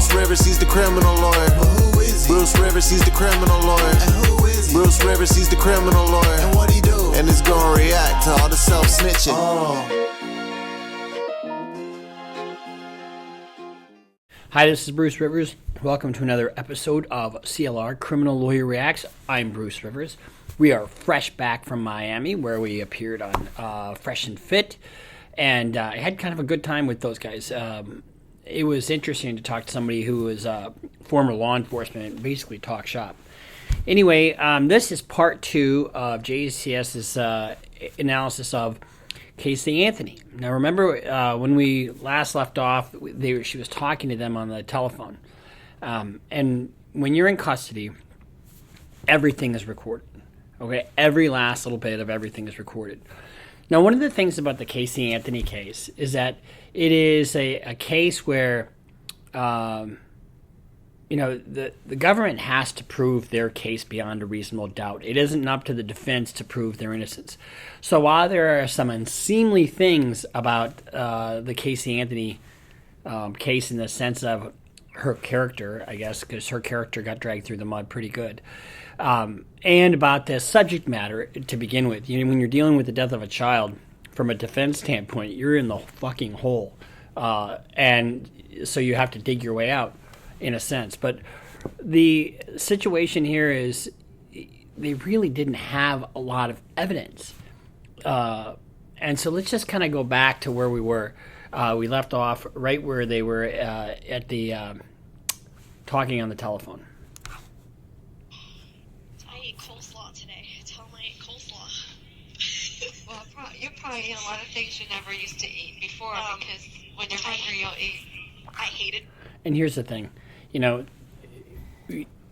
Bruce Rivers, he's the criminal lawyer. But who is he? Bruce Rivers, he's the criminal lawyer. And who is he? Bruce Rivers, he's the criminal lawyer. And what he do? And it's gonna react to all the self-snitching. Hi, this is Bruce Rivers. Welcome to another episode of CLR Criminal Lawyer Reacts. I'm Bruce Rivers. We are fresh back from Miami, where we appeared on Fresh and Fit, and I had kind of a good time with those guys. It was interesting to talk to somebody who was former law enforcement and basically talk shop. Anyway, this is part 2 of JCS's analysis of Casey Anthony. Now, remember when we last left off, she was talking to them on the telephone. And when you're in custody, everything is recorded. Okay, every last little bit of everything is recorded. Now, one of the things about the Casey Anthony case is that it is a case where, the government has to prove their case beyond a reasonable doubt. It isn't up to the defense to prove their innocence. So while there are some unseemly things about the Casey Anthony case in the sense of her character, I guess, because her character got dragged through the mud pretty good, and about the subject matter to begin with. When you're dealing with the death of a child, from a defense standpoint, you're in the fucking hole. And so you have to dig your way out, in a sense. But the situation here is they really didn't have a lot of evidence. And so let's just kind of go back to where we were. We left off right where they were at the talking on the telephone. I ate coleslaw today. Tell them I ate coleslaw. Well, you're probably eating a lot of things you never used to eat before because when you're hungry, you'll eat. I hate it. And here's the thing.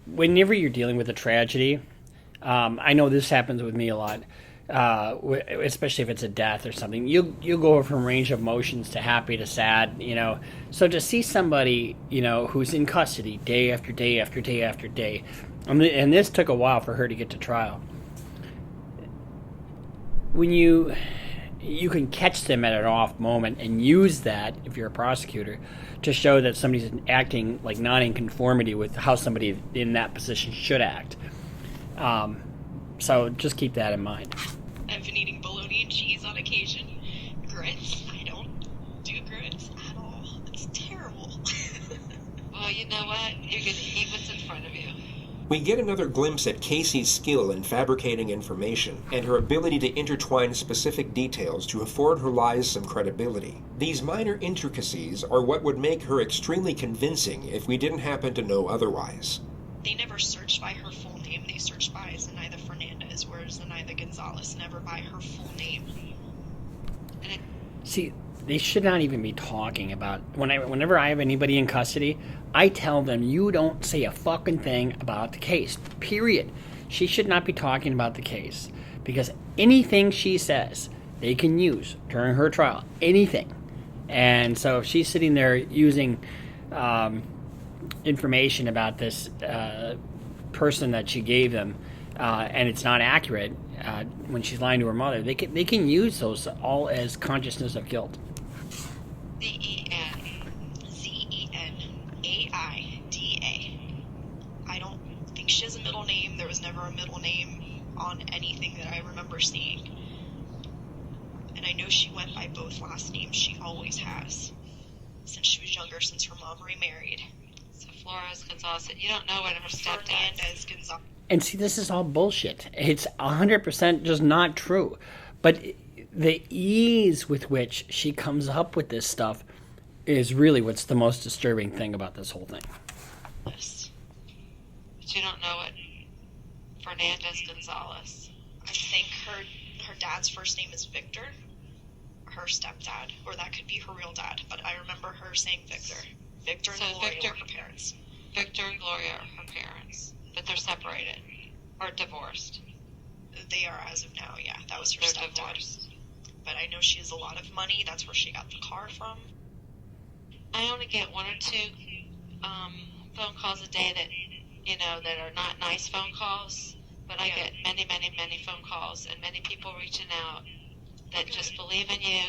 Whenever you're dealing with a tragedy, I know this happens with me a lot, especially if it's a death or something. You'll go from a range of emotions to happy to sad, So to see somebody, who's in custody day after day after day after day, and this took a while for her to get to trial. When you can catch them at an off moment and use that, if you're a prosecutor, to show that somebody's acting like not in conformity with how somebody in that position should act. So just keep that in mind. I've been eating bologna and cheese on occasion. Grits, I don't do grits at all. It's terrible. Well, you know what? You're going to eat what's in front of you. We get another glimpse at Casey's skill in fabricating information and her ability to intertwine specific details to afford her lies some credibility. These minor intricacies are what would make her extremely convincing if we didn't happen to know otherwise. They never searched by her full name. They searched by Zenaida Fernandez, whereas Zenaida Gonzalez never by her full name. See, they should not even be talking about... Whenever I have anybody in custody, I tell them, you don't say a fucking thing about the case. Period. She should not be talking about the case. Because anything she says, they can use during her trial. Anything. And so if she's sitting there using information about this person that she gave them, and it's not accurate, when she's lying to her mother, they can use those all as consciousness of guilt. Zenaida. I don't think she has a middle name. There was never a middle name on anything that I remember seeing. And I know she went by both last names. She always has. Since she was younger, since her mom remarried. So Flores Gonzalez, you don't know what her stepdad Fernandez Gonzalez. And see, this is all bullshit. It's 100% just not true. But the ease with which she comes up with this stuff is really what's the most disturbing thing about this whole thing. Yes. But you don't know what Fernandez Gonzalez. I think her dad's first name is Victor. Her stepdad. Or that could be her real dad. But I remember her saying Victor. Victor and Gloria were her parents. Victor and Gloria are her parents. But they're separated. Or divorced. They are as of now, yeah. That was her They're stepdad. divorced. But I know she has a lot of money. That's where she got the car from. I only get one or two phone calls a day that are not nice phone calls, but I get many, many, many phone calls and many people reaching out that just believe in you.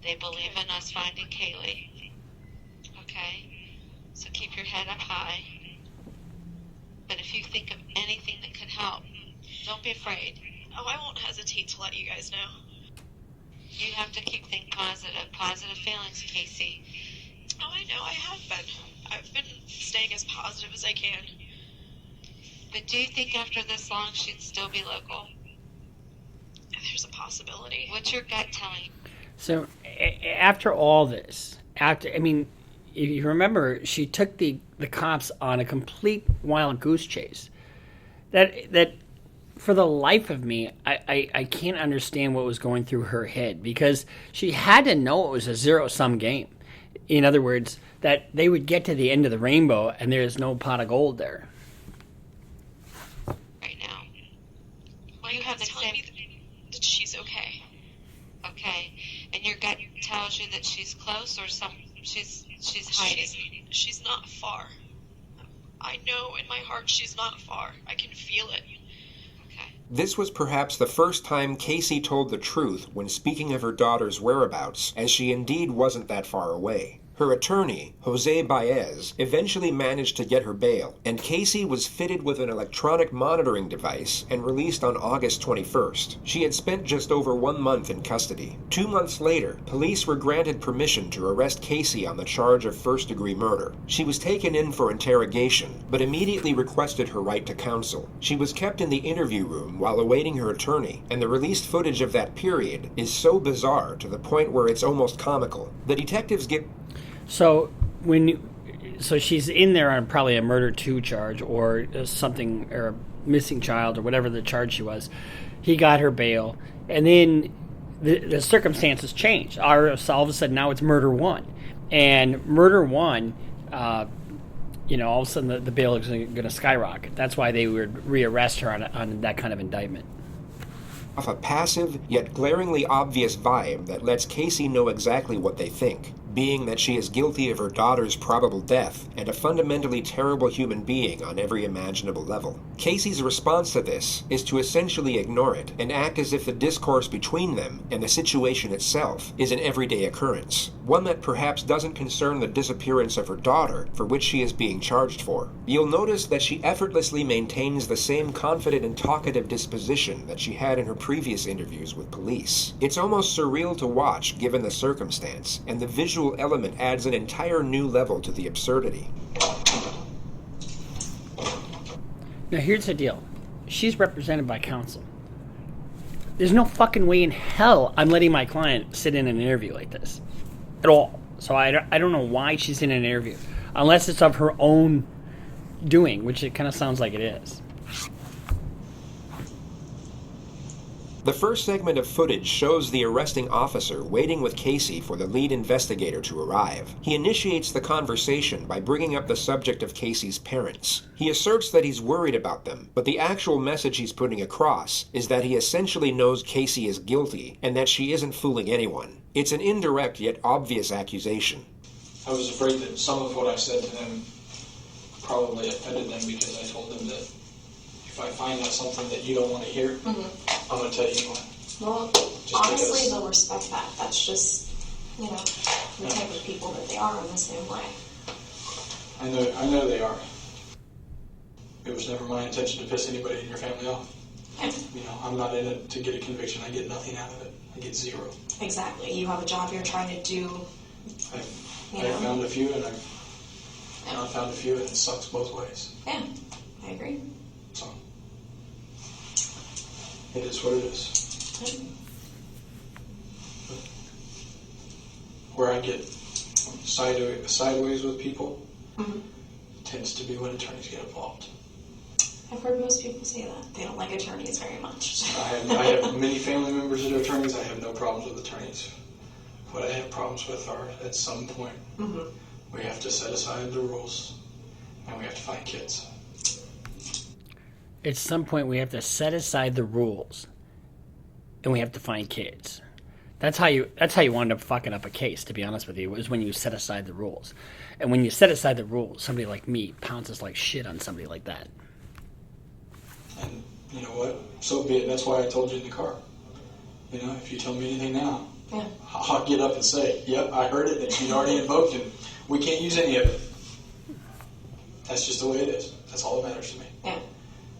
They believe in us finding Kaylee. Okay? So keep your head high. But if you think of anything that could help, don't be afraid. Oh, I won't hesitate to let you guys know. You have to keep thinking positive feelings, Casey. Oh, I know, I have been. I've been staying as positive as I can. But do you think after this long she'd still be local? There's a possibility. What's your gut telling you? So after all this, if you remember, she took the cops on a complete wild goose chase. That for the life of me, I can't understand what was going through her head, because she had to know it was a zero-sum game. In other words, that they would get to the end of the rainbow and there's no pot of gold there. Right now. My You have gut's the telling same. me that she's okay. Okay, and your gut tells you that she's close, or she's hiding. She's not far. I know in my heart she's not far. I can feel it. Okay. This was perhaps the first time Casey told the truth when speaking of her daughter's whereabouts, as she indeed wasn't that far away. Her attorney, Jose Baez, eventually managed to get her bail, and Casey was fitted with an electronic monitoring device and released on August 21st. She had spent just over 1 month in custody. 2 months later, police were granted permission to arrest Casey on the charge of first-degree murder. She was taken in for interrogation, but immediately requested her right to counsel. She was kept in the interview room while awaiting her attorney, and the released footage of that period is so bizarre to the point where it's almost comical. The detectives get... So so she's in there on probably a murder 2 charge or something, or a missing child or whatever the charge she was. He got her bail, and then the circumstances changed. All of a sudden now it's murder 1, and murder 1, all of a sudden the bail is going to skyrocket. That's why they would rearrest her on that kind of indictment. Off a passive yet glaringly obvious vibe that lets Casey know exactly what they think, being that she is guilty of her daughter's probable death and a fundamentally terrible human being on every imaginable level. Casey's response to this is to essentially ignore it and act as if the discourse between them and the situation itself is an everyday occurrence, one that perhaps doesn't concern the disappearance of her daughter, for which she is being charged for. You'll notice that she effortlessly maintains the same confident and talkative disposition that she had in her previous interviews with police. It's almost surreal to watch given the circumstance, and the visual element adds an entire new level to the absurdity. Now here's the deal. She's represented by counsel. There's no fucking way in hell I'm letting my client sit in an interview like this. At all. So I don't know why she's in an interview. Unless it's of her own doing, which it kind of sounds like it is. The first segment of footage shows the arresting officer waiting with Casey for the lead investigator to arrive. He initiates the conversation by bringing up the subject of Casey's parents. He asserts that he's worried about them, but the actual message he's putting across is that he essentially knows Casey is guilty and that she isn't fooling anyone. It's an indirect yet obvious accusation. I was afraid that some of what I said to them probably offended them, because I told them that if I find out something that you don't want to hear, I'm going to tell you anyway. Well, honestly, they'll respect that. That's just, the type of people that they are in the same way. I know they are. It was never my intention to piss anybody in your family off. I'm not in it to get a conviction. I get nothing out of it. I get zero. Exactly. You have a job you're trying to do. I found a few, and I've not found a few, and it sucks both ways. Yeah, I agree. So, it is what it is. Where I get sideways with people tends to be when attorneys get involved. I've heard most people say that. They don't like attorneys very much. I have many family members that are attorneys. I have no problems with attorneys. What I have problems with are, at some point, we have to set aside the rules, and we have to find kids. At some point, we have to set aside the rules, and we have to find kids. That's how you wind up fucking up a case, to be honest with you, is when you set aside the rules. And when you set aside the rules, somebody like me pounces like shit on somebody like that. And you know what? So be it. That's why I told you in the car. If you tell me anything now, I'll get up and say, yep, I heard it, and she'd already invoked, and we can't use any of it. That's just the way it is. That's all that matters to me. Yeah.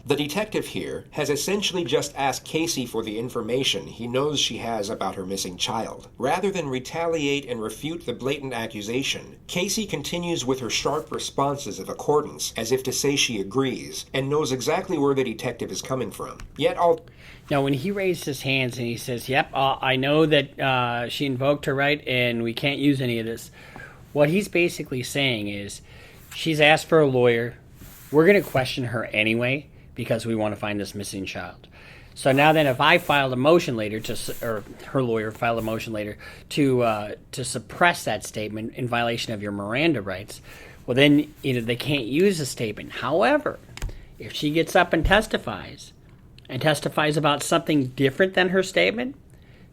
The detective here has essentially just asked Casey for the information he knows she has about her missing child. Rather than retaliate and refute the blatant accusation, Casey continues with her sharp responses of accordance, as if to say she agrees, and knows exactly where the detective is coming from. Yet all... Now, when he raised his hands and he says, yep, I know that she invoked her right and we can't use any of this, what he's basically saying is, she's asked for a lawyer, we're going to question her anyway, because we want to find this missing child. So now then, if I filed a motion later, or her lawyer filed a motion later to suppress that statement in violation of your Miranda rights, well then, they can't use the statement. However, if she gets up and testifies about something different than her statement,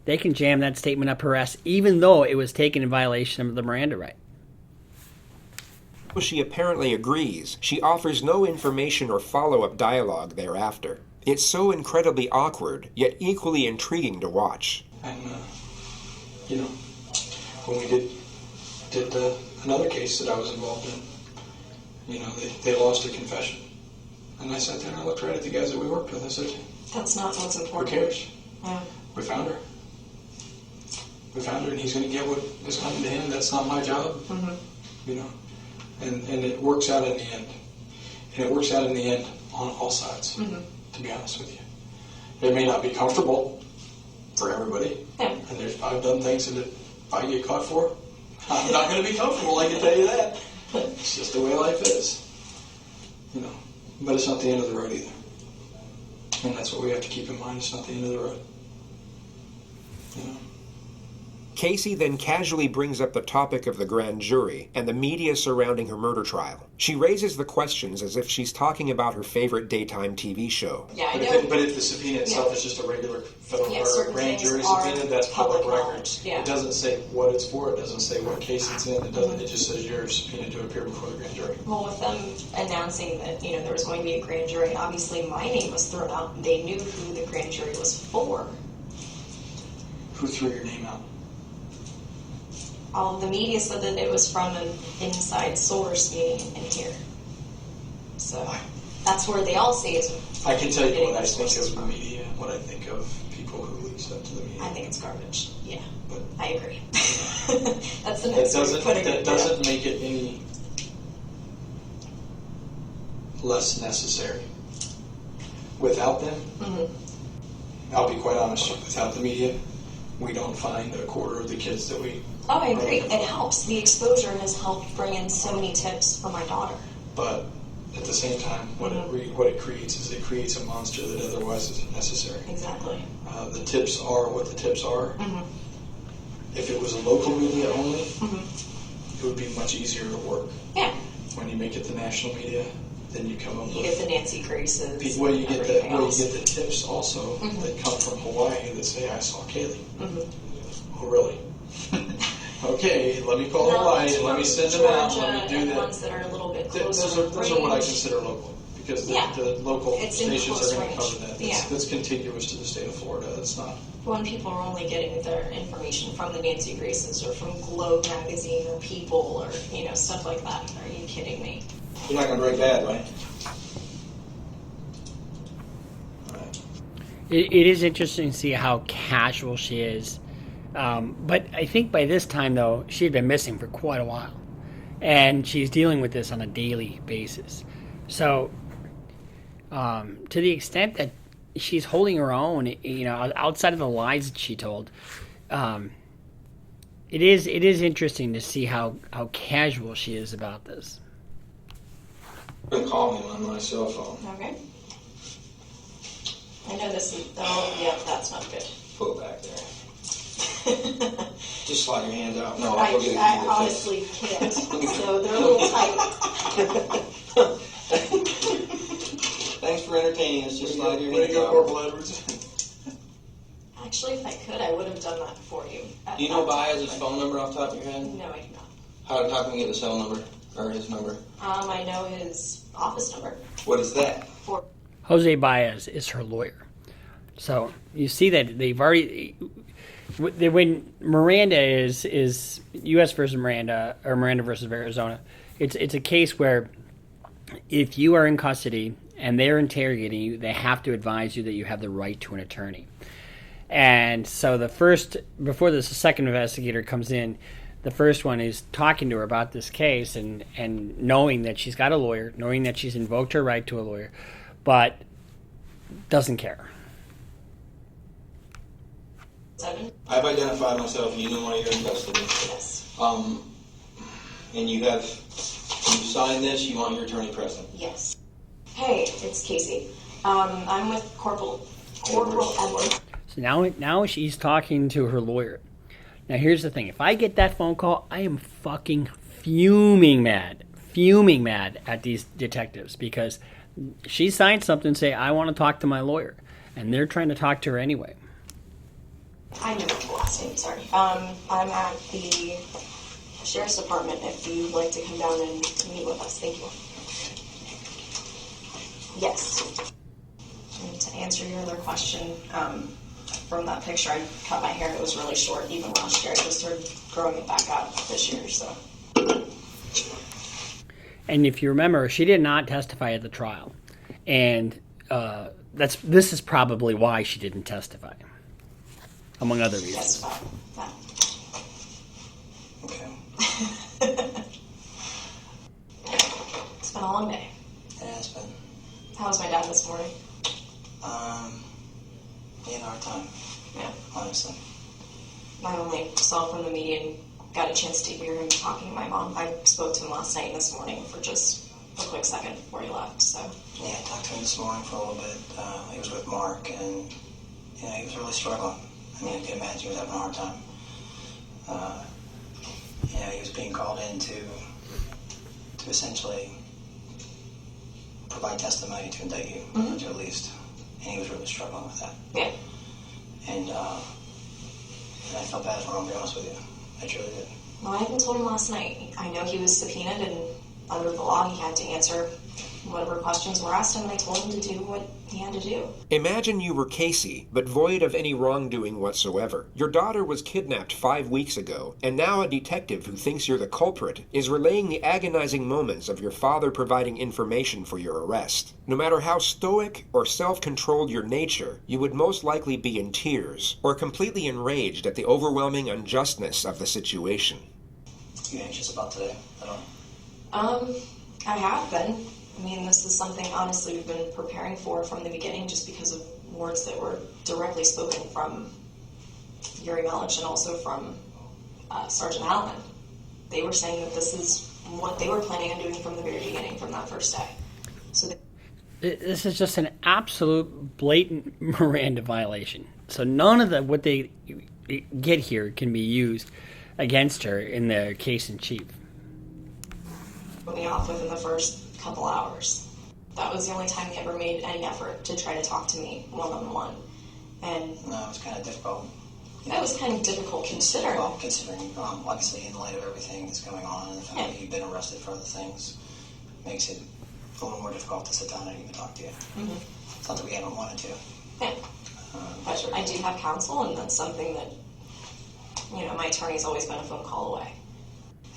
they can jam that statement up her ass, even though it was taken in violation of the Miranda right. She apparently agrees, she offers no information or follow-up dialogue thereafter. It's so incredibly awkward, yet equally intriguing to watch. And, when we did another case that I was involved in, they lost a confession. And I sat there and I looked right at the guys that we worked with. I said, That's not what's who important. cares? Yeah. We found her. We found her, and he's going to get what is coming to him. That's not my job. Mm-hmm. And it works out in the end. And it works out in the end on all sides, to be honest with you. It may not be comfortable for everybody. Yeah. And I've done things that if I get caught for, I'm not going to be comfortable, I can tell you that. It's just the way life is. But it's not the end of the road either. And that's what we have to keep in mind. It's not the end of the road. Casey then casually brings up the topic of the grand jury and the media surrounding her murder trial. She raises the questions as if she's talking about her favorite daytime TV show. Yeah, I But know. if the subpoena itself is just a regular federal Yeah, or certain grand things jury are subpoena, that's public public record. knowledge, yeah. It doesn't say what it's for. It doesn't say what case it's in. It doesn't. It just says you're subpoenaed to appear before the grand jury. Well, with them announcing that, there was going to be a grand jury, obviously my name was thrown out, and they knew who the grand jury was for. Who threw your name out? All of the media said that it was from an inside source meeting in here. So that's where they all say is. I can tell you getting what I their think sources of the from. media and what I think of people who leak stuff to the media. I think it's garbage. Yeah, But I agree. That's the that next way of doesn't putting that it. doesn't make it any less necessary. Without them, I'll be quite honest. Without the media, we don't find a quarter of the kids that we. Oh, I agree. It helps. The exposure has helped bring in so many tips for my daughter. But at the same time, what it creates is it creates a monster that otherwise isn't necessary. Exactly. The tips are what the tips are. If it was a local media only, it would be much easier to work. Yeah. When you make it the national media, then you come up You with. get the Nancy Graces. You get everything you else. get the tips also that come from Hawaii that say I saw Kaylee. Oh really? Okay, let me call No, Hawaii that's and let me from send them out. Georgia Let me do and that. ones that are a little bit closer. Those are what I range. consider local because Yeah. the local It's in stations close are going to range. cover that. Yeah. That's contiguous to the state of Florida. It's not. When people are only getting their information from the Nancy Graces or from Globe magazine or People or stuff like that. Are you kidding me? You're not going to break bad, right? It is interesting to see how casual she is. But I think by this time, though, she had been missing for quite a while. And she's dealing with this on a daily basis. So, to the extent that she's holding her own, outside of the lies that she told, it is interesting to see how casual she is about this. You can call me on my cell phone. Okay. I know this is. Oh, yeah, that's not good. Pull it back there. Just slide your hands out. No, I'll go get it. I honestly can't. So they're a little tight. Thanks for entertaining us. Just slide your Way to hands go, out. Corporal Edwards. Actually, if I could, I would have done that for you. Do you know Baez's phone number off the top of your head? No, I do not. How can we get the cell number or his number? I know his office number. What is that? Jose Baez is her lawyer. So you see that they've already, when Miranda is U.S. versus Miranda or Miranda versus Arizona, it's a case where if you are in custody and they're interrogating you, they have to advise you that you have the right to an attorney. And so before the second investigator comes in, the first one is talking to her about this case and knowing that she's got a lawyer, knowing that she's invoked her right to a lawyer, but doesn't care. 7? I've identified myself, and you know why you're in custody. Yes. And you signed this. You want your attorney present. Yes. Hey, it's Casey. I'm with Corporal Edward. So now she's talking to her lawyer. Now here's the thing. If I get that phone call, I am fucking fuming mad at these detectives because she signed something say, I want to talk to my lawyer. And they're trying to talk to her anyway. I know the last name, sorry. I'm at the Sheriff's Department if you'd like to come down and meet with us. Thank you. Yes. And to answer your other question, from that picture, I cut my hair. It was really short even last year. I just started growing it back out this year, so. And if you remember, she did not testify at the trial. And this is probably why she didn't testify, among other reasons. Yes, fine. Okay. It's been a long day. It has been. How was my dad this morning? He had a hard time, Yeah. honestly. I only saw from the media and got a chance to hear him talking to my mom. I spoke to him last night and this morning for just a quick second before he left, so. Yeah, I talked to him this morning for a little bit. He was with Mark, and he was really struggling. I mean, you can imagine he was having a hard time. He was being called in to essentially provide testimony to indict you, to at least. And he was really struggling with that. Yeah. And I felt bad for him, to be honest with you. I truly did. Well, I even told him last night. I know he was subpoenaed, and under the law, he had to answer whatever questions were asked him, and I told him to do what he had to do. Imagine you were Casey, but void of any wrongdoing whatsoever. Your daughter was kidnapped 5 weeks ago, and now a detective who thinks you're the culprit is relaying the agonizing moments of your father providing information for your arrest. No matter how stoic or self-controlled your nature, you would most likely be in tears or completely enraged at the overwhelming unjustness of the situation. You anxious about today at all? I have been. I mean, this is something, honestly, we've been preparing for from the beginning just because of words that were directly spoken from Yuri Melich and also from Sergeant Allen. They were saying that this is what they were planning on doing from the very beginning, from that first day. So This is just an absolute blatant Miranda violation. So none of what they get here can be used against her in the case in chief. put me off within the first couple hours. That was the only time they ever made any effort to try to talk to me one-on-one. And No, it was kind of difficult. that was kind of difficult considering. Well, considering, obviously, in light of everything that's going on and the fact that you've been arrested for other things, makes it a little more difficult to sit down and even talk to you. It's not that we haven't wanted to. Yeah. But I do have counsel, and that's something that, my attorney's always been a phone call away.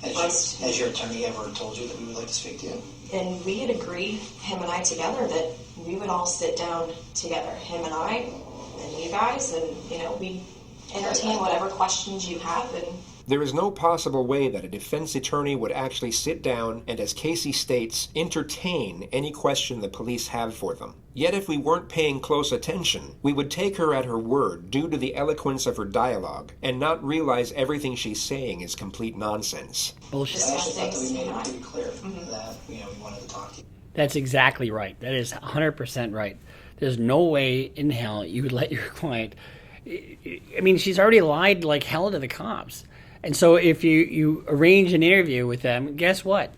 Has your attorney ever told you that we would like to speak to you? And we had agreed, him and I together, that we would all sit down together, him and I, and you guys, and, we'd entertain whatever questions you have, and There is no possible way that a defense attorney would actually sit down and, as Casey states, entertain any question the police have for them. Yet if we weren't paying close attention, we would take her at her word due to the eloquence of her dialogue and not realize everything she's saying is complete nonsense. Bullshit. I actually thought that we made it pretty clear that, we wanted to talk to you. That's exactly right. That is 100% right. There's no way in hell you would let your client... I mean, she's already lied like hell to the cops. And so if you arrange an interview with them, guess what?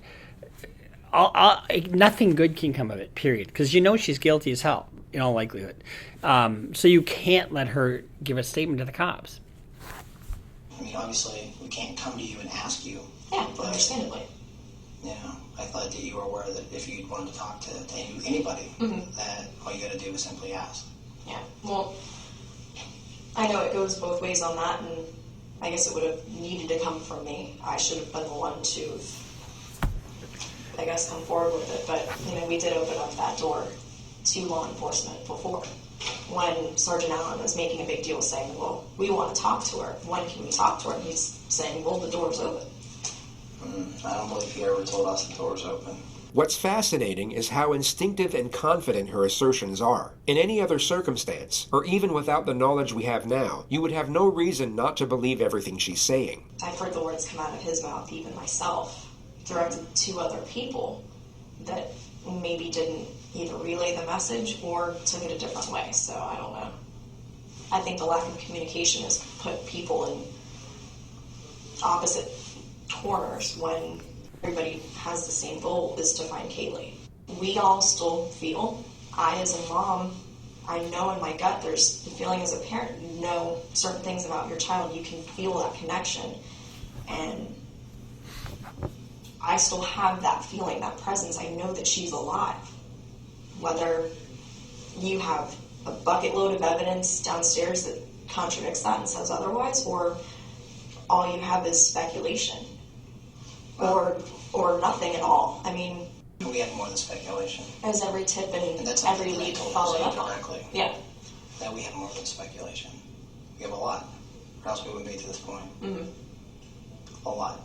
Nothing good can come of it, period. Because she's guilty as hell, in all likelihood. So you can't let her give a statement to the cops. I mean, obviously, we can't come to you and ask you. yeah, But, understandably. I thought that you were aware that if you wanted to talk to anybody, that all you got to do is simply ask. Yeah, well, I know it goes both ways on that, and I guess it would have needed to come from me. I should have been the one to I guess, come forward with it. But, we did open up that door to law enforcement before. When Sergeant Allen was making a big deal saying, well, we want to talk to her. When can we talk to her? And he's saying, well, the door's open. I don't believe he ever told us the door's open. What's fascinating is how instinctive and confident her assertions are. In any other circumstance, or even without the knowledge we have now, you would have no reason not to believe everything she's saying. I've heard the words come out of his mouth, even myself, directed to other people that maybe didn't either relay the message or took it a different way. So I don't know. I think the lack of communication has put people in opposite corners when everybody has the same goal, is to find Kaylee. We all still feel, I as a mom, I know in my gut, there's the feeling as a parent, you know certain things about your child, you can feel that connection. And I still have that feeling, that presence. I know that she's alive. Whether you have a bucket load of evidence downstairs that contradicts that and says otherwise, or all you have is speculation. Or nothing at all. I mean, We have more than speculation. as every tip and that's every something lead I told followed you up on. directly. Yeah. That we have more than speculation. We have a lot. Or else we wouldn't be to this point. A lot.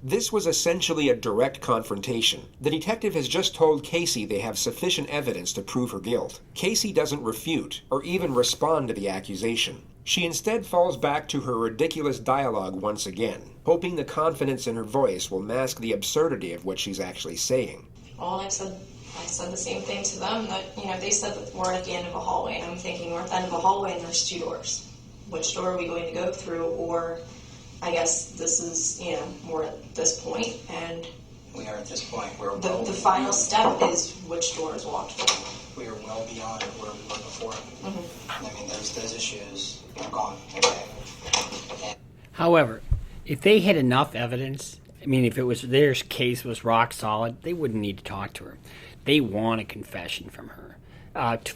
This was essentially a direct confrontation. The detective has just told Casey they have sufficient evidence to prove her guilt. Casey doesn't refute or even respond to the accusation. She instead falls back to her ridiculous dialogue once again, hoping the confidence in her voice will mask the absurdity of what she's actually saying. Well, I said the same thing to them, that, they said that we're at the end of a hallway, and I'm thinking we're at the end of a hallway and there's two doors. Which door are we going to go through? Or I guess this is, we're at this point, and We are at this point. We're the final step is which door is walked through. We are well beyond where we were before. I mean, those issues are gone. Okay. However, if they had enough evidence, if their case was rock solid, they wouldn't need to talk to her. They want a confession from her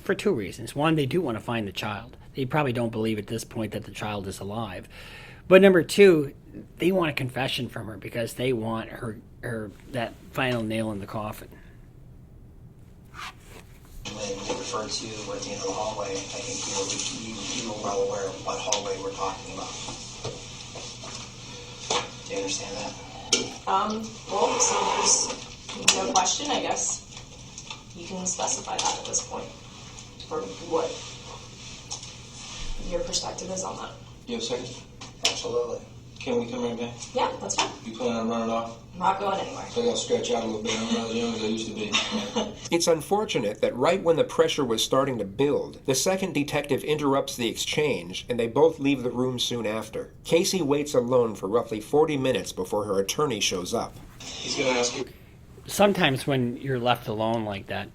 for two reasons. One, they do want to find the child. They probably don't believe at this point that the child is alive. But number two, they want a confession from her because they want her that final nail in the coffin. When you refer to we're at the end of the hallway, I think you're well aware of what hallway we're talking about. Do you understand that? Well, so there's no question, I guess. You can specify that at this point. Or what your perspective is on that. You have a second? Absolutely. Can we come right back? Yeah, that's fine. You plan on running off? I'm not going anywhere. So I gotta stretch out a little bit. I'm not as young as I used to be. It's unfortunate that right when the pressure was starting to build, the second detective interrupts the exchange and they both leave the room soon after. Casey waits alone for roughly 40 minutes before her attorney shows up. He's gonna ask you. Sometimes when you're left alone like that,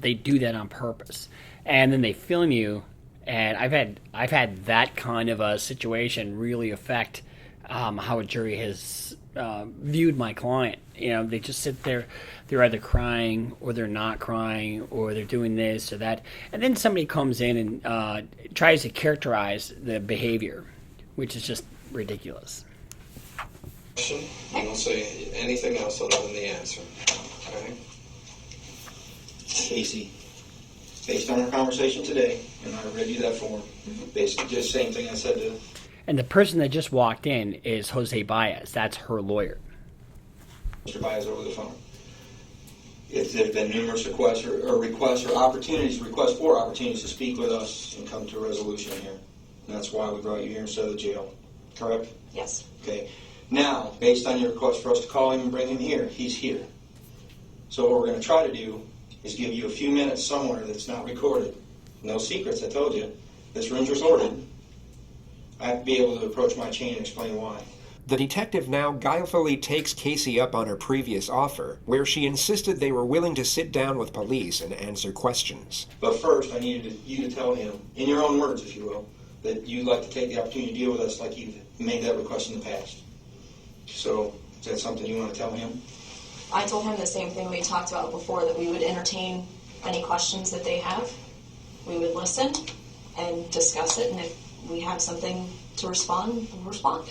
they do that on purpose, and then they film you. And I've had that kind of a situation really affect how a jury has viewed my client. They just sit there, they're either crying or they're not crying or they're doing this or that, and then somebody comes in and tries to the behavior, which is just ridiculous. Question. You don't say anything else other than the answer. Okay? Casey, based on our conversation today, and I read you that form, basically just the same thing I said to... And the person that just walked in is Jose Baez. That's her lawyer. Mr. Baez over the phone. If there's been numerous requests for opportunities to speak with us and come to a resolution here. And that's why we brought you here instead of the jail. Correct? Yes. Okay. Now, based on your request for us to call him and bring him here, he's here. So what we're going to try to do is give you a few minutes somewhere that's not recorded. No secrets, I told you. This room's recorded. I have to be able to approach my chain and explain why. The detective now guilefully takes Casey up on her previous offer, where she insisted they were willing to sit down with police and answer questions. But first, I needed you to tell him, in your own words, if you will, that you'd like to take the opportunity to deal with us like you've made that request in the past. So, is that something you want to tell him? I told him the same thing we talked about before, that we would entertain any questions that they have. We would listen and discuss it, and if we have something to respond, we'll respond.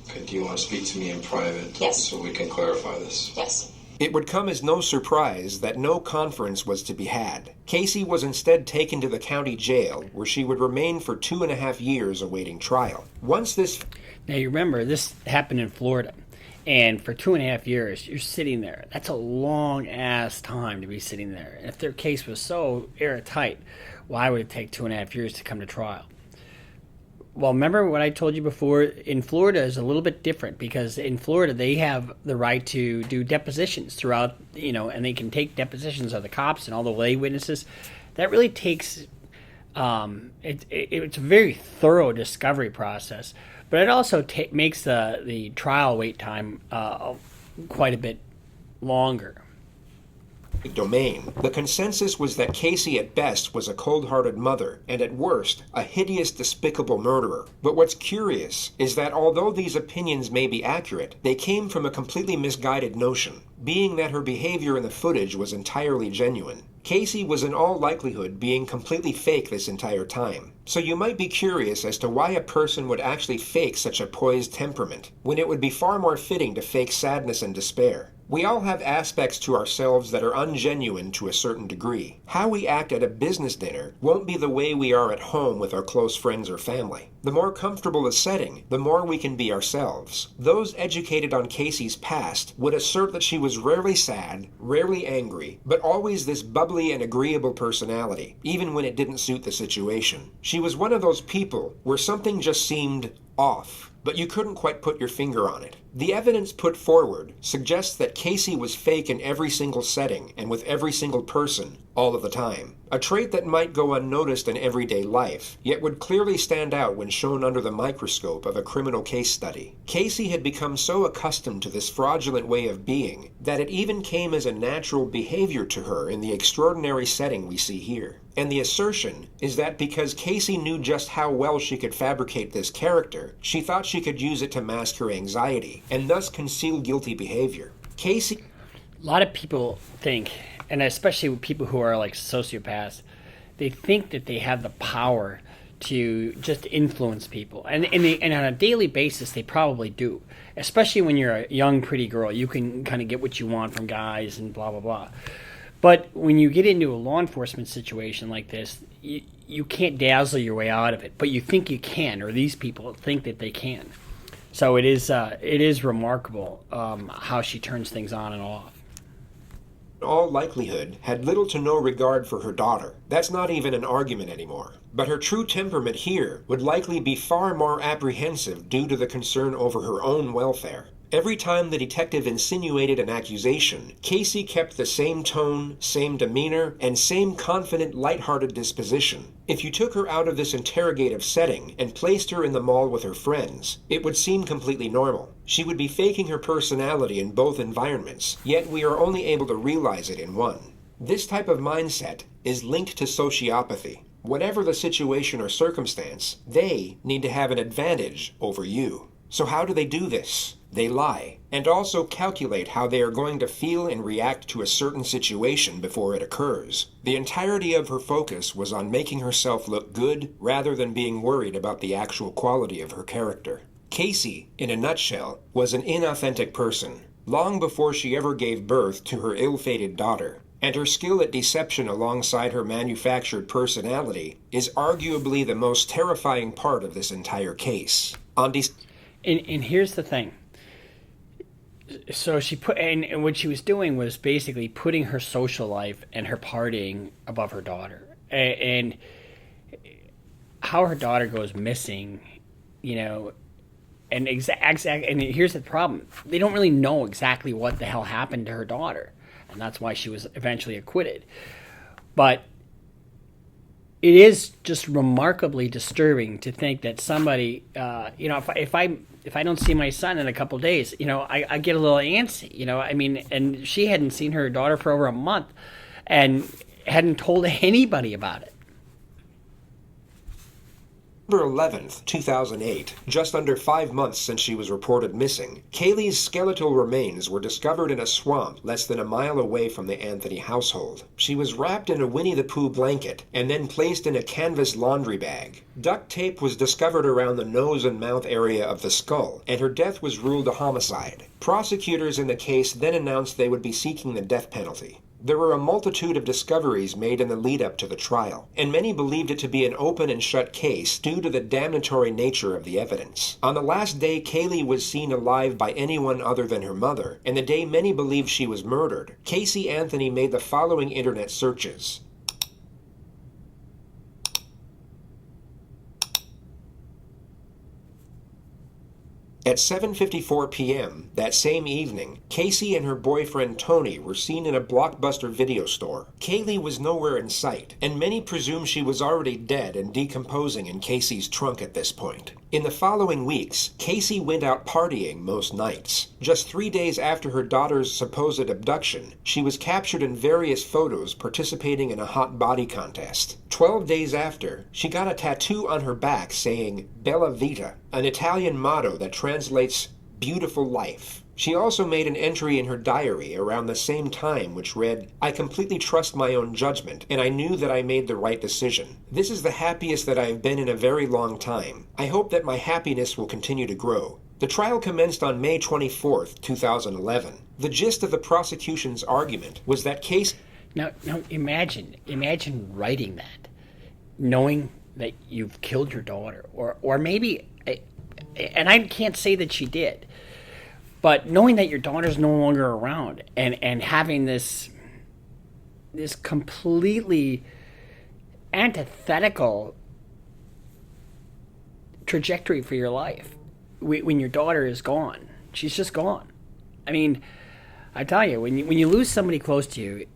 Okay, do you want to speak to me in private? Yes. So we can clarify this? Yes. It would come as no surprise that no conference was to be had. Casey was instead taken to the county jail, where she would remain for 2.5 years awaiting trial. Once this... Now, you remember, this happened in Florida. And for 2.5 years, you're sitting there. That's a long-ass time to be sitting there. And if their case was so airtight, why would it take 2.5 years to come to trial? Well, remember what I told you before? In Florida is a little bit different, because in Florida they have the right to do depositions throughout, and they can take depositions of the cops and all the lay witnesses. That really takes, it's a very thorough discovery process, but it also makes the trial wait time quite a bit longer. Domain. The consensus was that Casey at best was a cold-hearted mother, and at worst, a hideous, despicable murderer. But what's curious is that although these opinions may be accurate, they came from a completely misguided notion, being that her behavior in the footage was entirely genuine. Casey was in all likelihood being completely fake this entire time. So you might be curious as to why a person would actually fake such a poised temperament, when it would be far more fitting to fake sadness and despair. We all have aspects to ourselves that are ungenuine to a certain degree. How we act at a business dinner won't be the way we are at home with our close friends or family. The more comfortable the setting, the more we can be ourselves. Those educated on Casey's past would assert that she was rarely sad, rarely angry, but always this bubbly and agreeable personality, even when it didn't suit the situation. She was one of those people where something just seemed off, but you couldn't quite put your finger on it. The evidence put forward suggests that Casey was fake in every single setting and with every single person, all of the time. A trait that might go unnoticed in everyday life, yet would clearly stand out when shown under the microscope of a criminal case study. Casey had become so accustomed to this fraudulent way of being that it even came as a natural behavior to her in the extraordinary setting we see here. And the assertion is that because Casey knew just how well she could fabricate this character, she thought she could use it to mask her anxiety, and thus conceal guilty behavior. Casey... A lot of people think, and especially with people who are like sociopaths, they think that they have the power to just influence people. And on a daily basis, they probably do. Especially when you're a young, pretty girl. You can kind of get what you want from guys and blah, blah, blah. But when you get into a law enforcement situation like this, you can't dazzle your way out of it. But you think you can, or these people think that they can. So it is remarkable how she turns things on and off. In all likelihood, had little to no regard for her daughter. That's not even an argument anymore. But her true temperament here would likely be far more apprehensive due to the concern over her own welfare. Every time the detective insinuated an accusation, Casey kept the same tone, same demeanor, and same confident, lighthearted disposition. If you took her out of this interrogative setting and placed her in the mall with her friends, it would seem completely normal. She would be faking her personality in both environments, yet we are only able to realize it in one. This type of mindset is linked to sociopathy. Whatever the situation or circumstance, they need to have an advantage over you. So how do they do this? They lie, and also calculate how they are going to feel and react to a certain situation before it occurs. The entirety of her focus was on making herself look good rather than being worried about the actual quality of her character. Casey, in a nutshell, was an inauthentic person, long before she ever gave birth to her ill-fated daughter. And her skill at deception alongside her manufactured personality is arguably the most terrifying part of this entire case. And here's the thing. So she put, and what she was doing was basically putting her social life and her partying above her daughter. And how her daughter goes missing, and and here's the problem. They don't really know exactly what the hell happened to her daughter. And that's why she was eventually acquitted. But it is just remarkably disturbing to think that somebody, if I don't see my son in a couple days, I get a little antsy, and she hadn't seen her daughter for over a month and hadn't told anybody about it. November 11th, 2008, just under 5 months since she was reported missing, Kaylee's skeletal remains were discovered in a swamp less than a mile away from the Anthony household. She was wrapped in a Winnie the Pooh blanket and then placed in a canvas laundry bag. Duct tape was discovered around the nose and mouth area of the skull, and her death was ruled a homicide. Prosecutors in the case then announced they would be seeking the death penalty. There were a multitude of discoveries made in the lead-up to the trial, and many believed it to be an open and shut case due to the damnatory nature of the evidence. On the last day Kaylee was seen alive by anyone other than her mother, and the day many believed she was murdered, Casey Anthony made the following internet searches. At 7:54 p.m. that same evening, Casey and her boyfriend Tony were seen in a Blockbuster video store. Kaylee was nowhere in sight, and many presume she was already dead and decomposing in Casey's trunk at this point. In the following weeks, Casey went out partying most nights. Just 3 days after her daughter's supposed abduction, she was captured in various photos participating in a hot body contest. 12 days after, she got a tattoo on her back saying Bella Vita, an Italian motto that translates beautiful life. She also made an entry in her diary around the same time which read, "I completely trust my own judgment, and I knew that I made the right decision. This is the happiest that I have been in a very long time. I hope that my happiness will continue to grow." The trial commenced on May 24th, 2011. The gist of the prosecution's argument was that Casey... Now imagine writing that, knowing that you've killed your daughter, or maybe, and I can't say that she did, but knowing that your daughter's no longer around, and having this completely antithetical trajectory for your life when your daughter is gone. She's just gone. I mean, I tell you, when you lose somebody close to you,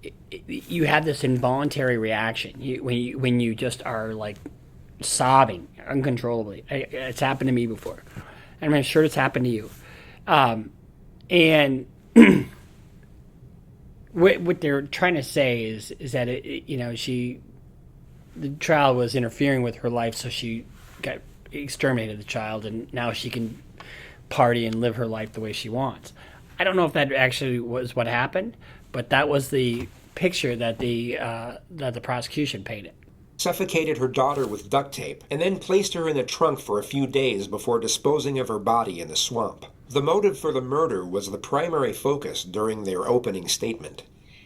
you have this involuntary reaction. When you just are like sobbing uncontrollably. It's happened to me before, and I'm sure it's happened to you. And what they're trying to say is that the trial was interfering with her life, so she got exterminated, the child, and now she can party and live her life the way she wants. I don't know if that actually was what happened, but that was the picture that the prosecution painted. Suffocated her daughter with duct tape and then placed her in the trunk for a few days before disposing of her body in the swamp. The motive for the murder was the primary focus during their opening statement.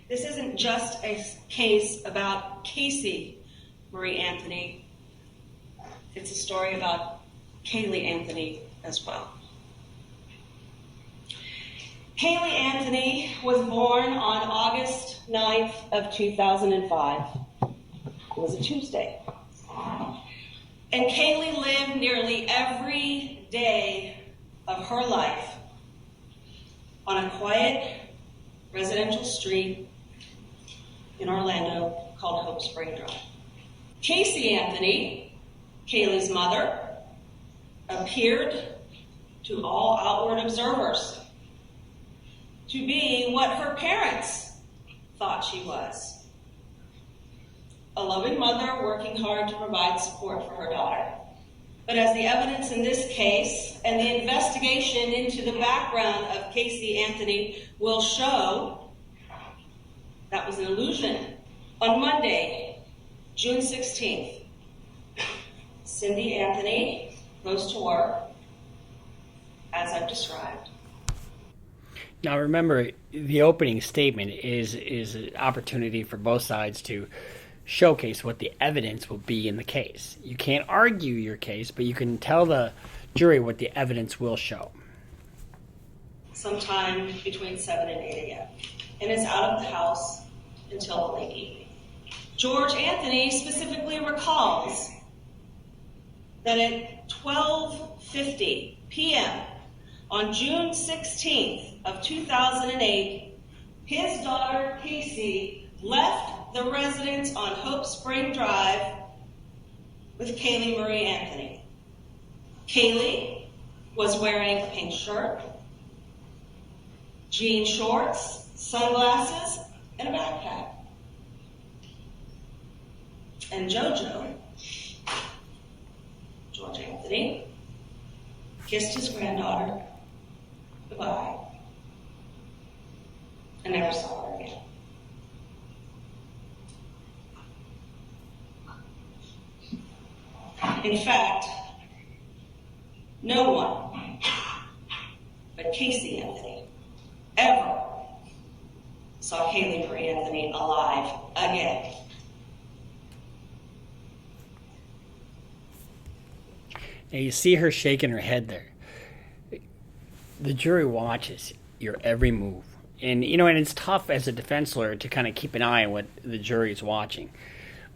This isn't just a case about Casey Marie Anthony. It's a story about Kaylee Anthony as well. Kaylee Anthony was born on August 9th of 2005. It was a Tuesday. And Kaylee lived nearly every day of her life on a quiet residential street in Orlando called Hope Spring Drive. Casey Anthony, Kaylee's mother, appeared to all outward observers to be what her parents thought she was. A loving mother working hard to provide support for her daughter. But as the evidence in this case and the investigation into the background of Casey Anthony will show, that was an illusion. On Monday, June 16th, Cindy Anthony goes to work as I've described. Now remember, the opening statement is an opportunity for both sides to showcase what the evidence will be in the case. You can't argue your case, but you can tell the jury what the evidence will show. Sometime between 7 and 8 a.m. and is out of the house until the late evening. George Anthony specifically recalls that at 12:50 p.m. on June 16th of 2008, his daughter Casey left the residence on Hope Spring Drive with Kaylee Marie Anthony. Kaylee was wearing a pink shirt, jean shorts, sunglasses, and a backpack. George Anthony, kissed his granddaughter goodbye, and never saw her again. In fact, no one but Casey Anthony ever saw Kaylee Marie Anthony alive again. Now you see her shaking her head there. The jury watches your every move. And, and it's tough as a defense lawyer to kind of keep an eye on what the jury is watching.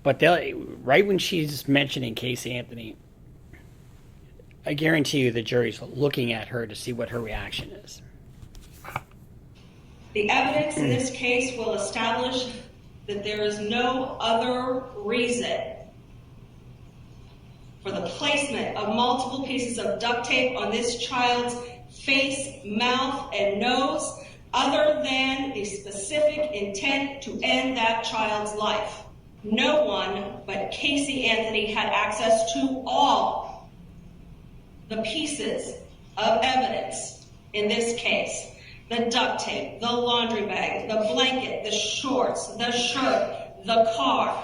But right when she's mentioning Casey Anthony, I guarantee you the jury's looking at her to see what her reaction is. The evidence in this case will establish that there is no other reason for the placement of multiple pieces of duct tape on this child's face, mouth, and nose other than the specific intent to end that child's life. No one but Casey Anthony had access to all the pieces of evidence in this case. The duct tape, the laundry bag, the blanket, the shorts, the shirt, the car.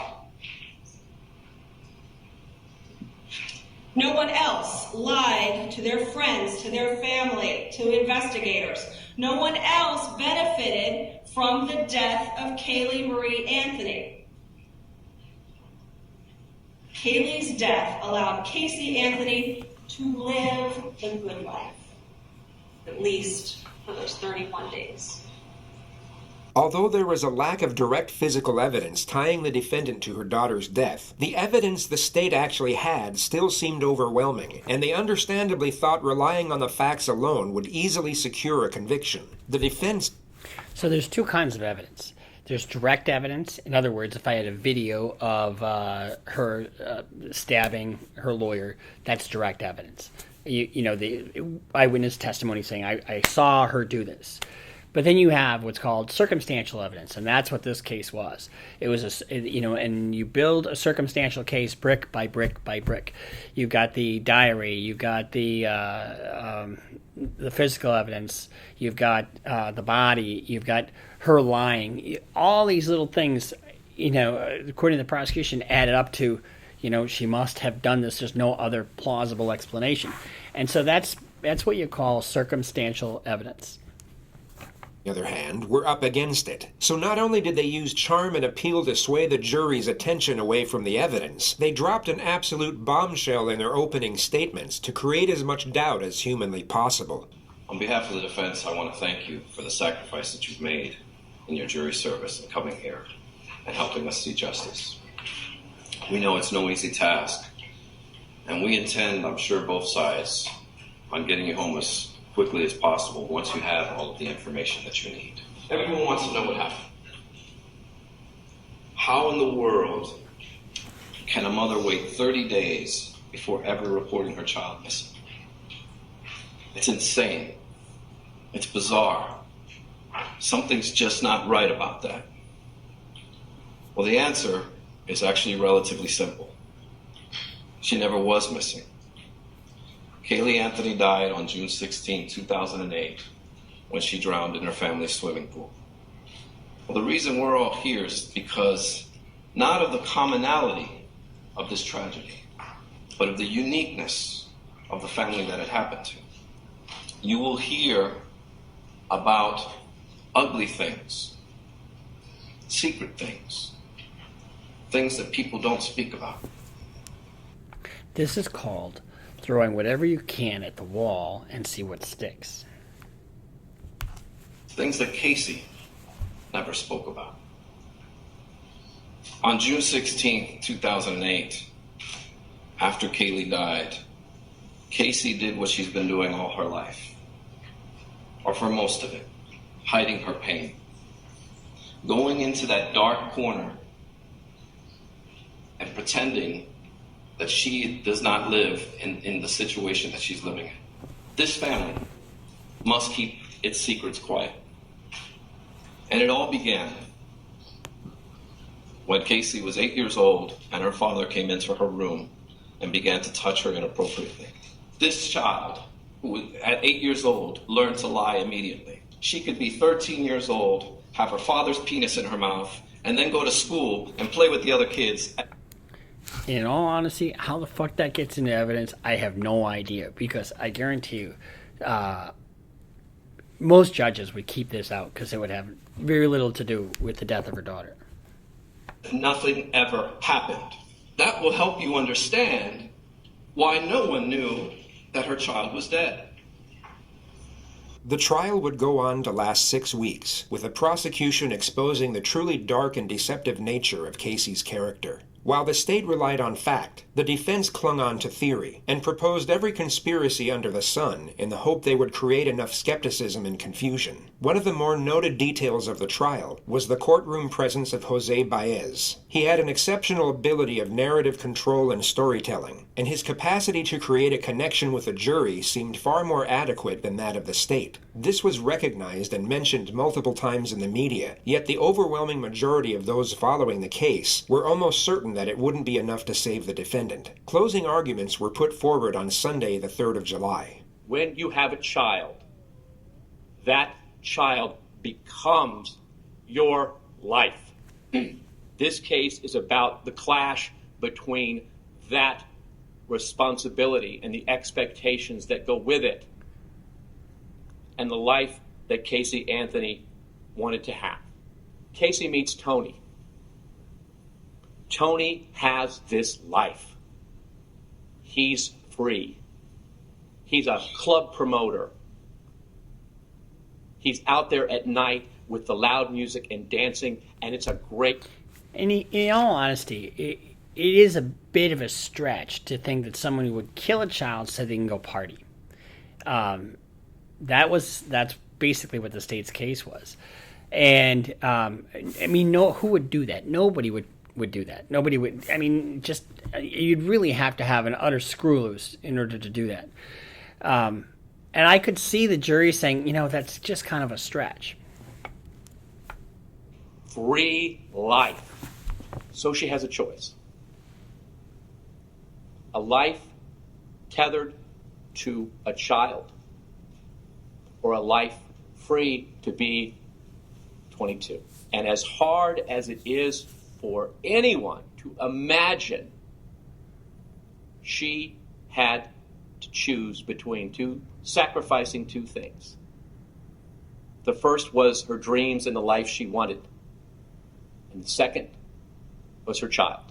No one else lied to their friends, to their family, to investigators. No one else benefited from the death of Kaylee Marie Anthony. Kaylee's death allowed Casey Anthony to live the good life, at least for those 31 days. Although there was a lack of direct physical evidence tying the defendant to her daughter's death, the evidence the state actually had still seemed overwhelming, and they understandably thought relying on the facts alone would easily secure a conviction. The defense... So there's two kinds of evidence. There's direct evidence. In other words, if I had a video of her stabbing her lawyer, that's direct evidence. The eyewitness testimony saying, I saw her do this. But then you have what's called circumstantial evidence, and that's what this case was. It was, and you build a circumstantial case brick by brick by brick. You've got the diary, you've got the physical evidence, you've got the body, you've got her lying. All these little things, according to the prosecution, added up to, she must have done this. There's no other plausible explanation, and so that's what you call circumstantial evidence. On the other hand, were up against it. So not only did they use charm and appeal to sway the jury's attention away from the evidence, they dropped an absolute bombshell in their opening statements to create as much doubt as humanly possible. On behalf of the defense, I want to thank you for the sacrifice that you've made in your jury service and coming here and helping us see justice. We know it's no easy task, and we intend, I'm sure both sides, on getting you home as quickly as possible once you have all of the information that you need. Everyone wants to know what happened. How in the world can a mother wait 30 days before ever reporting her child missing? It's insane. It's bizarre. Something's just not right about that. Well, the answer is actually relatively simple. She never was missing. Kaylee Anthony died on June 16, 2008, when she drowned in her family's swimming pool. Well, the reason we're all here is because not of the commonality of this tragedy, but of the uniqueness of the family that it happened to. You will hear about ugly things, secret things, things that people don't speak about. This is called throwing whatever you can at the wall and see what sticks. Things that Casey never spoke about. On June 16, 2008, after Kaylee died, Casey did what she's been doing all her life, or for most of it, hiding her pain. Going into that dark corner and pretending that she does not live in the situation that she's living in. This family must keep its secrets quiet. And it all began when Casey was 8 years old and her father came into her room and began to touch her inappropriately. This child, who at 8 years old, learned to lie immediately. She could be 13 years old, have her father's penis in her mouth, and then go to school and play with the other kids. In all honesty, how the fuck that gets into evidence, I have no idea. Because I guarantee you, most judges would keep this out because it would have very little to do with the death of her daughter. Nothing ever happened. That will help you understand why no one knew that her child was dead. The trial would go on to last 6 weeks, with the prosecution exposing the truly dark and deceptive nature of Casey's character. While the state relied on fact, the defense clung on to theory, and proposed every conspiracy under the sun in the hope they would create enough skepticism and confusion. One of the more noted details of the trial was the courtroom presence of Jose Baez. He had an exceptional ability of narrative control and storytelling, and his capacity to create a connection with the jury seemed far more adequate than that of the state. This was recognized and mentioned multiple times in the media, yet the overwhelming majority of those following the case were almost certain that it wouldn't be enough to save the defendant. Closing arguments were put forward on Sunday, the 3rd of July. When you have a child, that child becomes your life. This case is about the clash between that responsibility and the expectations that go with it and the life that Casey Anthony wanted to have. Casey meets Tony. Tony has this life. He's free. He's a club promoter. He's out there at night with the loud music and dancing, and it's a great... And in all honesty, it is a bit of a stretch to think that someone would kill a child so they can go party. That's basically what the state's case was. And, I mean, who would do that? Nobody would do that. Nobody would, I mean, just, you'd really have to have an utter screw loose in order to do that. And I could see the jury saying, that's just kind of a stretch. Free life. So she has a choice. A life tethered to a child, or a life free to be 22. And as hard as it is for anyone to imagine, she had to choose between sacrificing two things. The first was her dreams and the life she wanted. And the second was her child.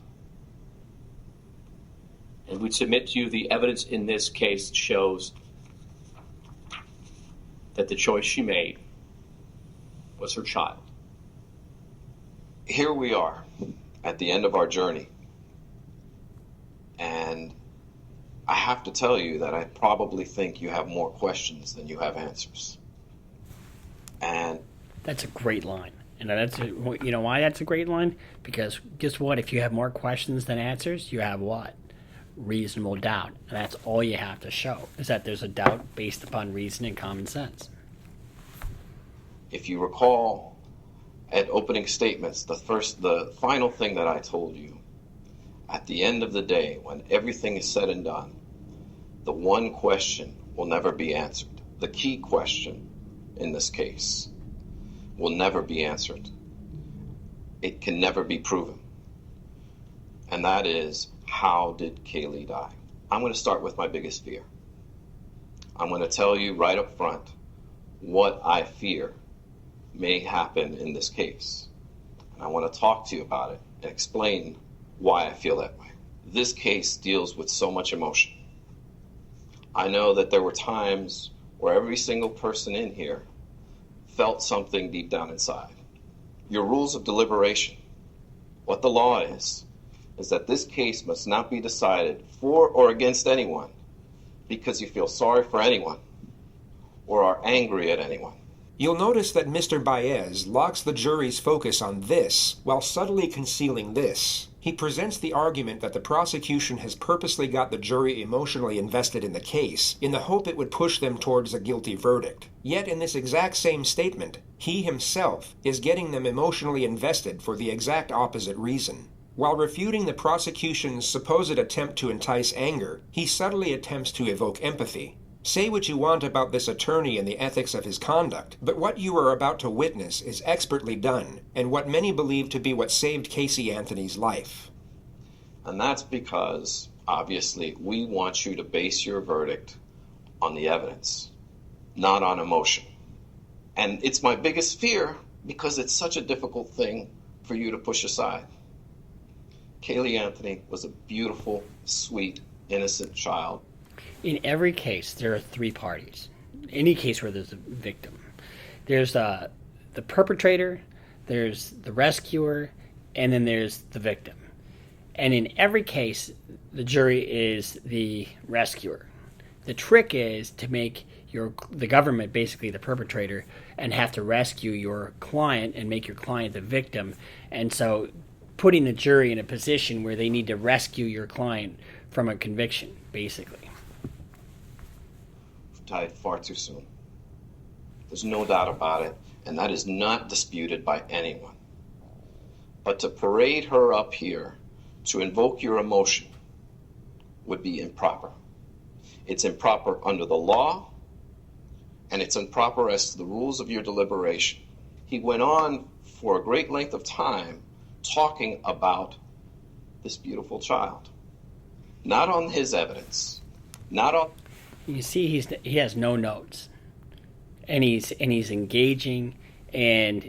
And we'd submit to you the evidence in this case shows that the choice she made was her child. Here we are at the end of our journey. And I have to tell you that I probably think you have more questions than you have answers. And that's a great line. And that's why that's a great line? Because guess what? If you have more questions than answers, you have what? Reasonable doubt. And that's all you have to show, is that there's a doubt based upon reason and common sense. If you recall at opening statements, the final thing that I told you, at the end of the day, when everything is said and done, the one question will never be answered. The key question in this case will never be answered. It can never be proven. And that is, how did Kaylee die? I'm going to start with my biggest fear. I'm going to tell you right up front what I fear may happen in this case. And I want to talk to you about it and explain why I feel that way. This case deals with so much emotion. I know that there were times where every single person in here felt something deep down inside. Your rules of deliberation, what the law is that this case must not be decided for or against anyone because you feel sorry for anyone or are angry at anyone. You'll notice that Mr. Baez locks the jury's focus on this while subtly concealing this. He presents the argument that the prosecution has purposely got the jury emotionally invested in the case in the hope it would push them towards a guilty verdict. Yet in this exact same statement, he himself is getting them emotionally invested for the exact opposite reason. While refuting the prosecution's supposed attempt to entice anger, he subtly attempts to evoke empathy. Say what you want about this attorney and the ethics of his conduct, but what you are about to witness is expertly done, and what many believe to be what saved Casey Anthony's life. And that's because, obviously, we want you to base your verdict on the evidence, not on emotion. And it's my biggest fear because it's such a difficult thing for you to push aside. Kaylee Anthony was a beautiful, sweet, innocent child. In every case, there are three parties. Any case where there's a victim. There's the perpetrator, there's the rescuer, and then there's the victim. And in every case, the jury is the rescuer. The trick is to make the government basically the perpetrator and have to rescue your client and make your client the victim. And so putting the jury in a position where they need to rescue your client from a conviction, basically. Died far too soon. There's no doubt about it, and that is not disputed by anyone. But to parade her up here to invoke your emotion would be improper. It's improper under the law, and it's improper as to the rules of your deliberation. He went on for a great length of time talking about this beautiful child. Not on his evidence, not on... You see, he has no notes, and he's engaging, and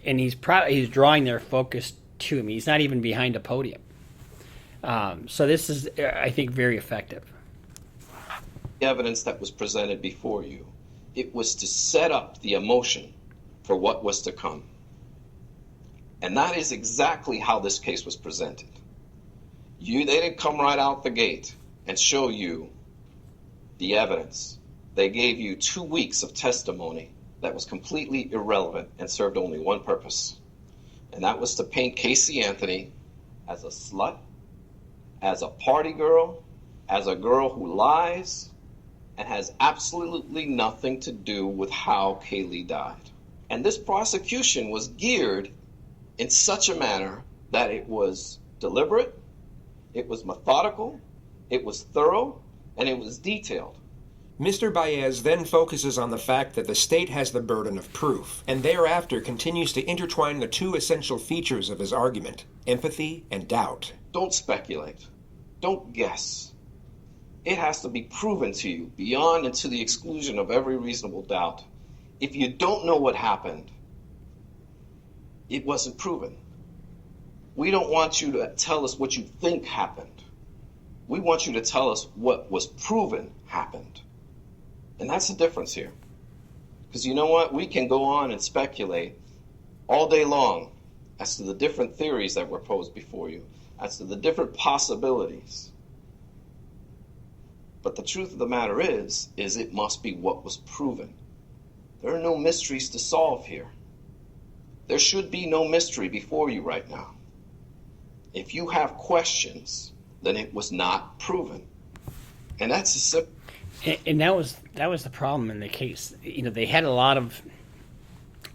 he's drawing their focus to him. He's not even behind a podium. So this is, I think, very effective. The evidence that was presented before you, it was to set up the emotion for what was to come, and that is exactly how this case was presented. They didn't come right out the gate and show you the evidence. They gave you 2 weeks of testimony that was completely irrelevant and served only one purpose, and that was to paint Casey Anthony as a slut, as a party girl, as a girl who lies, and has absolutely nothing to do with how Kaylee died. And this prosecution was geared in such a manner that it was deliberate, it was methodical, it was thorough, and it was detailed. Mr. Baez then focuses on the fact that the state has the burden of proof, and thereafter continues to intertwine the two essential features of his argument, empathy and doubt. Don't speculate. Don't guess. It has to be proven to you beyond and to the exclusion of every reasonable doubt. If you don't know what happened, it wasn't proven. We don't want you to tell us what you think happened. We want you to tell us what was proven happened. And that's the difference here. Because you know what? We can go on and speculate all day long as to the different theories that were posed before you, as to the different possibilities. But the truth of the matter is it must be what was proven. There are no mysteries to solve here. There should be no mystery before you right now. If you have questions, then it was not proven. And that's a simple... And that was the problem in the case. You know, they had a lot of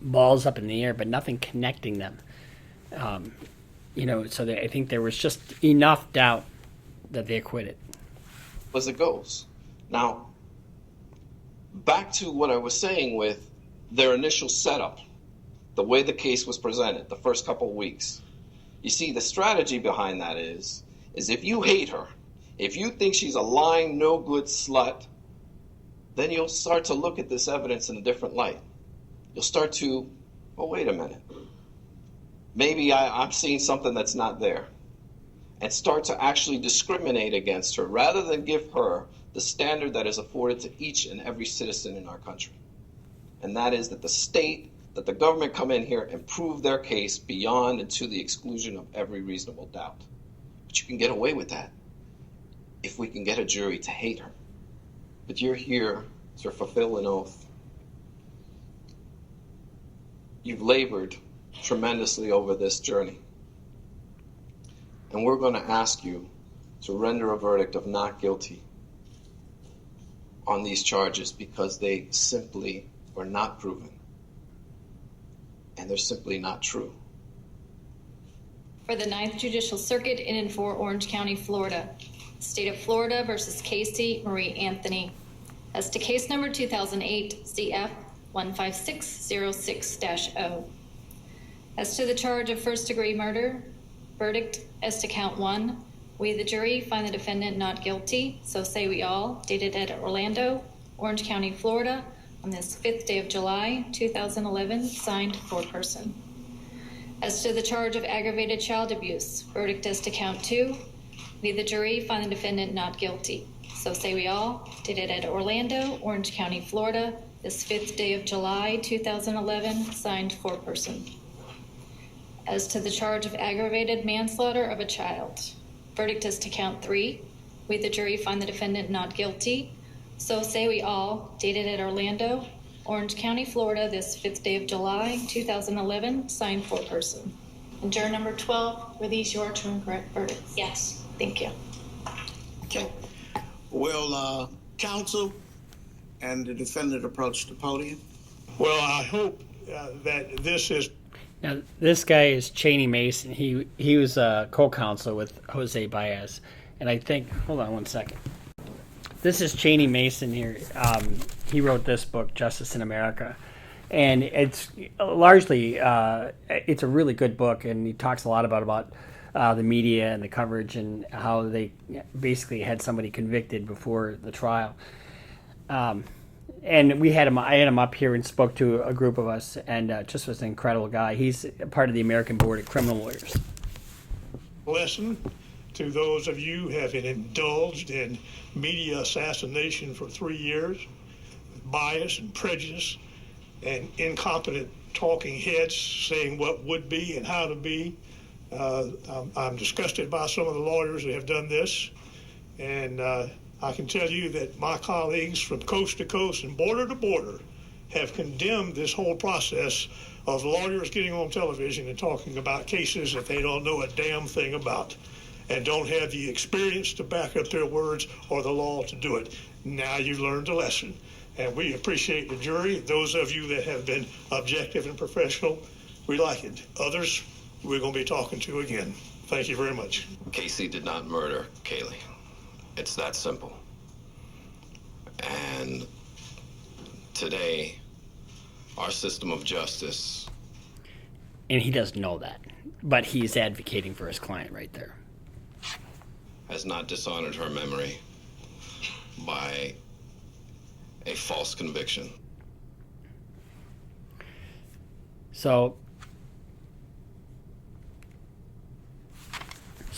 balls up in the air, but nothing connecting them. So I think there was just enough doubt that they acquitted. As it goes. Now, back to what I was saying with their initial setup, the way the case was presented, the first couple of weeks. You see, the strategy behind that is if you hate her, if you think she's a lying, no-good slut, then you'll start to look at this evidence in a different light. You'll start to, well, wait a minute. Maybe I'm seeing something that's not there. And start to actually discriminate against her rather than give her the standard that is afforded to each and every citizen in our country. And that is that the state, that the government come in here and prove their case beyond and to the exclusion of every reasonable doubt. But you can get away with that if we can get a jury to hate her. But you're here to fulfill an oath. You've labored tremendously over this journey. And we're going to ask you to render a verdict of not guilty on these charges because they simply were not proven. And they're simply not true. for the 9th Judicial Circuit in and for Orange County, Florida. State of Florida versus Casey Marie Anthony. As to case number 2008 CF 15606-0. As to the charge of first-degree murder, verdict as to count 1. We, the jury, find the defendant not guilty, so say we all, dated at Orlando, Orange County, Florida, on this 5th day of July, 2011, signed foreperson. As to the charge of aggravated child abuse, verdict as to count 2. We, the jury, find the defendant not guilty. So say we all, dated at Orlando, Orange County, Florida, this 5th day of July, 2011, signed foreperson. As to the charge of aggravated manslaughter of a child, verdict as to count 3. We, the jury, find the defendant not guilty. So say we all, dated at Orlando, Orange County, Florida, this 5th day of July, 2011, signed foreperson. And juror number 12, were these your true and correct verdicts? Yes. Thank you. Okay. Will counsel and the defendant approach the podium? Well, I hope that this is... Now, this guy is Cheney Mason. He was a co-counsel with Jose Baez. And I think... Hold on one second. This is Cheney Mason here. He wrote this book, Justice in America. And it's largely... it's a really good book, and he talks a lot about the media and the coverage and how they basically had somebody convicted before the trial. And I had him up here and spoke to a group of us, and just was an incredible guy. He's part of the American Board of Criminal Lawyers. Lesson to those of you who have been indulged in media assassination for 3 years, bias and prejudice and incompetent talking heads saying what would be and how to be. I'm disgusted by some of the lawyers that have done this, and I can tell you that my colleagues from coast to coast and border to border have condemned this whole process of lawyers getting on television and talking about cases that they don't know a damn thing about and don't have the experience to back up their words or the law to do it. Now you learned a lesson, and we appreciate the jury. Those of you that have been objective and professional, we like it. Others, we're going to be talking to again. Thank you very much. Casey did not murder Kaylee. It's that simple. And today, our system of justice... And he doesn't know that, but he's advocating for his client right there. ...has not dishonored her memory by a false conviction. So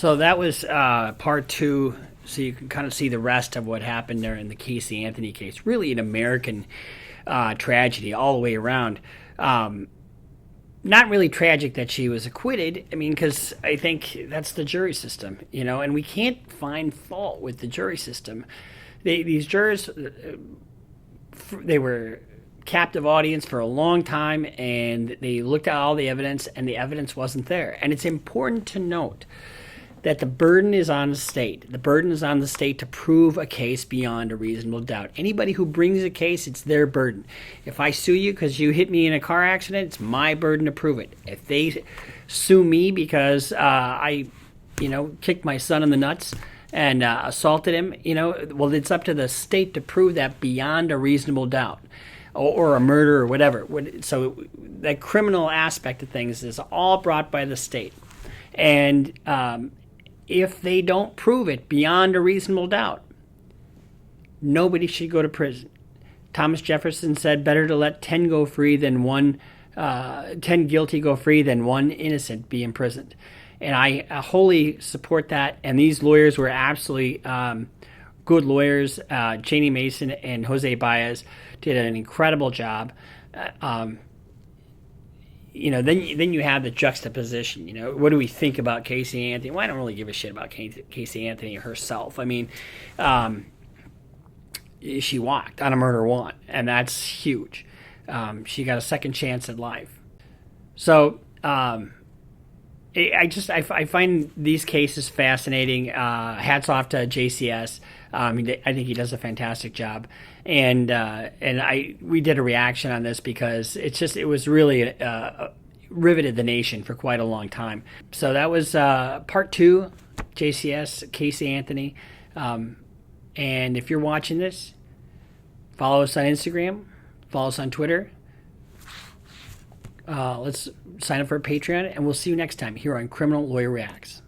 that was part 2. So you can kind of see the rest of what happened there in the Casey Anthony case. Really an American tragedy all the way around. Not really tragic that she was acquitted. I mean, because I think that's the jury system, and we can't find fault with the jury system. These jurors, they were captive audience for a long time, and they looked at all the evidence, and the evidence wasn't there. And it's important to note that the burden is on the state. The burden is on the state to prove a case beyond a reasonable doubt. Anybody who brings a case, it's their burden. If I sue you because you hit me in a car accident, it's my burden to prove it. If they sue me because I kicked my son in the nuts and assaulted him, well, it's up to the state to prove that beyond a reasonable doubt, or a murder or whatever. So that criminal aspect of things is all brought by the state. And if they don't prove it beyond a reasonable doubt, nobody should go to prison. Thomas Jefferson said, better to let 10 go free than 10 guilty go free than 1 innocent be imprisoned. And I wholly support that. And these lawyers were absolutely good lawyers. Cheney Mason and Jose Baez did an incredible job. Then you have the juxtaposition. What do we think about Casey Anthony? Well, I don't really give a shit about Casey Anthony herself. I mean, she walked on a murder warrant, and that's huge. She got a second chance at life. So I find these cases fascinating. Hats off to JCS. I think he does a fantastic job. And we did a reaction on this because it was really riveted the nation for quite a long time. So that was part 2, JCS, Casey Anthony. And if you're watching this, follow us on Instagram, follow us on Twitter. Let's sign up for a Patreon, and we'll see you next time here on Criminal Lawyer Reacts.